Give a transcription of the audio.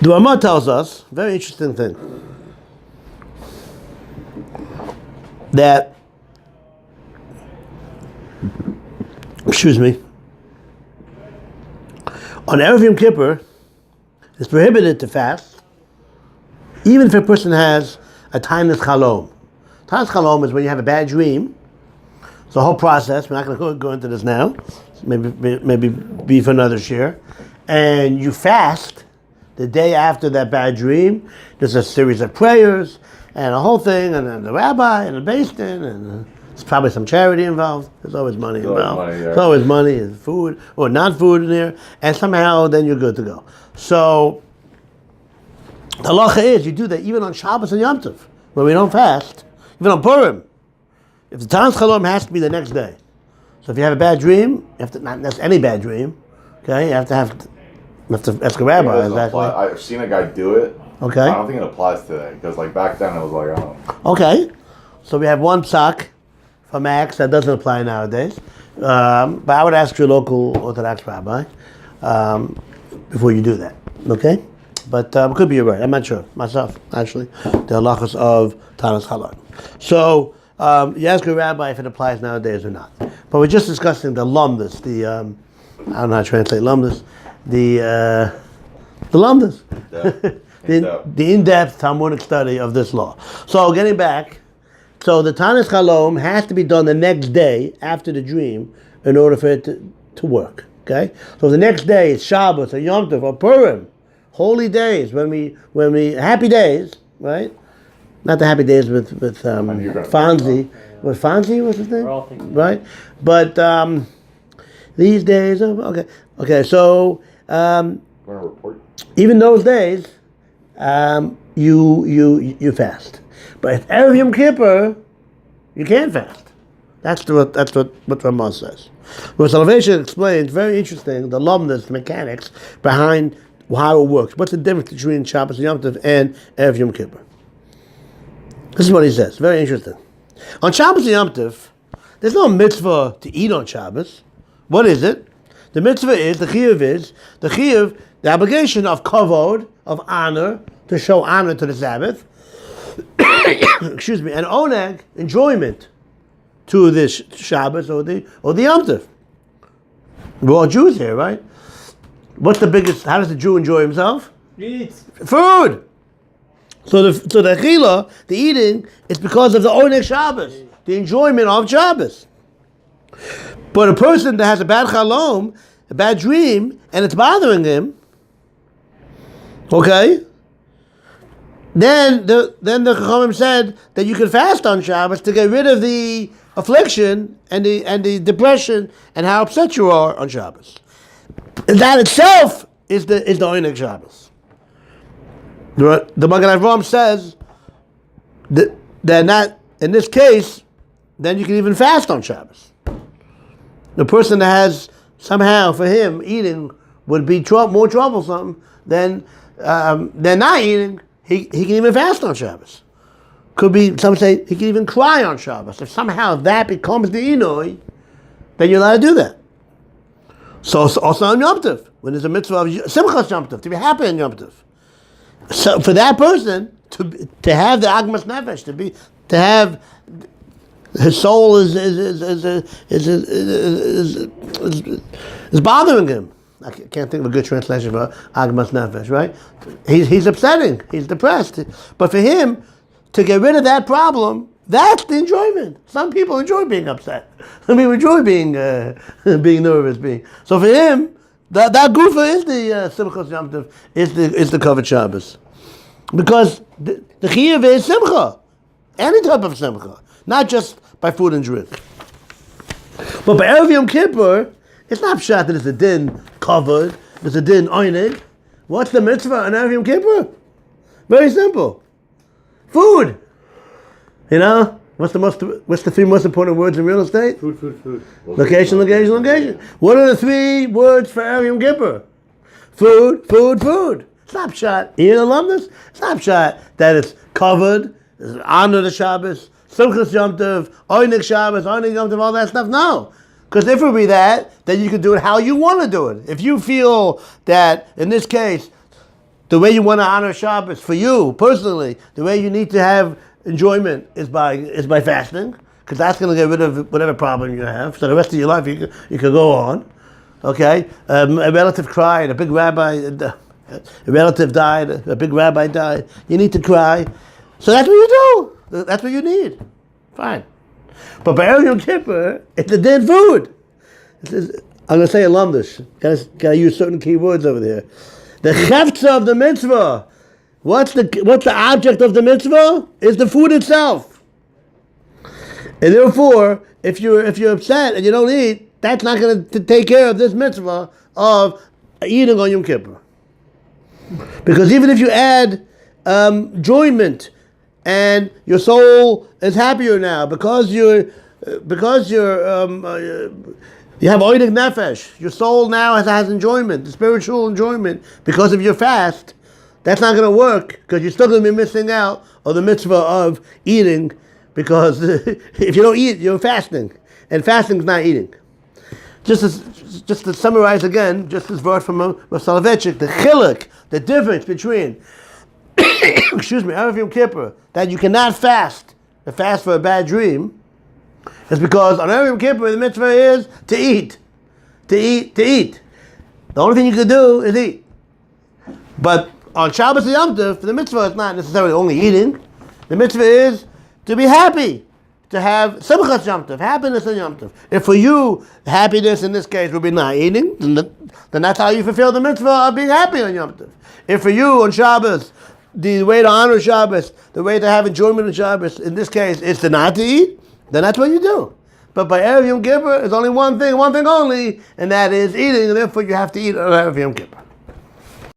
The Ramah tells us, very interesting thing, that, excuse me, on Erev Yom Kippur, it's prohibited to fast, even if a person has a tainus chalom. Tainus chalom is when you have a bad dream. It's a whole process. We're not going to go into this now. Maybe be for another share. And you fast the day after that bad dream. There's a series of prayers and a whole thing, and then the rabbi and the beis din, and there's probably some charity involved. There's always money involved. There's always money and food or not food in there, and somehow then you're good to go. So the halacha is you do that even on Shabbos and Yom Tov, when we don't fast, even on Purim. If the Tainus Chalom has to be the next day. So if you have a bad dream, you have to, not that's any bad dream, okay, you have to ask a rabbi. Exactly. I've seen a guy do it. Okay. I don't think it applies today, because like back then it was like, I don't know. Okay. So we have one psak for Max that doesn't apply nowadays. But I would ask your local Orthodox rabbi before you do that. Okay? But it could be you're right. I'm not sure myself, actually. The halachas of Tainus Chalom. So you ask a rabbi if it applies nowadays or not. But we're just discussing the lumdus, I don't know how to translate lumdus, the lumdus, the in-depth Talmudic study of this law. So getting back, so the Tainus Chalom has to be done the next day after the dream in order for it to work. Okay? So the next day is Shabbos or Yom Tov or Purim, holy days, when we happy days, right? Not the happy days with Fonzie. What Fonzie was his name? Right? But these days, okay. So even those days, you fast. But if Erev Yom Kippur, you can't fast. That's what Ramah says. Well, Salvation explains, very interesting, the lumdus, the mechanics behind how it works. What's the difference between Shabbos and Yom Tov and Erev Yom Kippur? This is what he says. Very interesting. On Shabbos and Yom Tov, there's no mitzvah to eat on Shabbos. What is it? The mitzvah is, the obligation of kavod, of honor, to show honor to the Sabbath. Excuse me, and oneg, enjoyment to this Shabbos or the Yom Tov. We're all Jews here, right? What's the biggest? How does the Jew enjoy himself? Eat food. So the achila, the eating, is because of the oneg Shabbos, the enjoyment of Shabbos. But a person that has a bad chalom, a bad dream, and it's bothering him, okay? Then the Chachamim said that you can fast on Shabbos to get rid of the affliction and the depression and how upset you are on Shabbos. That itself is the oneg Shabbos. The Magen Avraham says that not in this case, then you can even fast on Shabbos. The person that has somehow for him eating would be more troublesome than not eating. He can even fast on Shabbos. Could be, some say, he can even cry on Shabbos. If somehow that becomes the Inoi, then you're allowed to do that. So also on Yom Tov, when there's a mitzvah of Simchas Yom Tov, to be happy in Yom Tov. So for that person to have the Agmas Nefesh, to have his soul is bothering him. I can't think of a good translation for Agmas Nefesh, right? He's upsetting. He's depressed. But for him to get rid of that problem, that's the enjoyment. Some people enjoy being upset. Some people enjoy being nervous. So for him, that gufa is the Simchas Yom Tov, is the covered Shabbos, because the chiyuv is simcha, any type of simcha, not just by food and drink. But by Erev Yom Kippur, it's not pshat that it's a din covered, it's a din oinig. What's the mitzvah on Erev Yom Kippur? Very simple. Food. You know, what's the three most important words in real estate? Food. Location. What are the three words for Erev Yom Kippur? Food. It's not pshat. You love this? It's not pshat that it's covered, it's honor the Shabbos, Simchas Yom Tov, Oinig Shabbos, Oinig Yom Tov, all that stuff. No. Because if it would be that, then you could do it how you want to do it. If you feel that, in this case, the way you want to honor Shabbos for you personally, the way you need to have enjoyment is by fasting, because that's going to get rid of whatever problem you have. So the rest of your life you can go on. Okay, a relative cried, a relative died, a big rabbi died. You need to cry, so that's what you do. That's what you need. Fine, but by Erev Yom Kippur, it's a dead food. I'm going to say alumnus. Gotta use certain key words over there. The chefza of the mitzvah. What's the object of the mitzvah? Is the food itself. And therefore, if you're upset and you don't eat, that's not going to take care of this mitzvah of eating on Yom Kippur. Because even if you add enjoyment and your soul is happier now because you have oidig nefesh, your soul now has enjoyment, spiritual enjoyment because of your fast, that's not going to work because you're still going to be missing out on the mitzvah of eating, because if you don't eat, you're fasting, and fasting is not eating. Just to summarize again, just this verse from Soloveitchik, the chiluk, the difference between, Erev Yom Kippur, that you cannot fast, the fast for a bad dream, is because on Erev Yom Kippur the mitzvah is to eat. The only thing you can do is eat. But on Shabbos and Yom Tov, the mitzvah is not necessarily only eating. The mitzvah is to be happy, to have simchas Yom Tov, happiness in Yom Tov. If for you, happiness in this case would be not eating, then that's how you fulfill the mitzvah of being happy on Yom Tov. If for you on Shabbos, the way to honor Shabbos, the way to have enjoyment in Shabbos, in this case, is to not to eat, then that's what you do. But by Erev Yom Kippur, there's only one thing only, and that is eating, and therefore you have to eat on Erev Yom Kippur.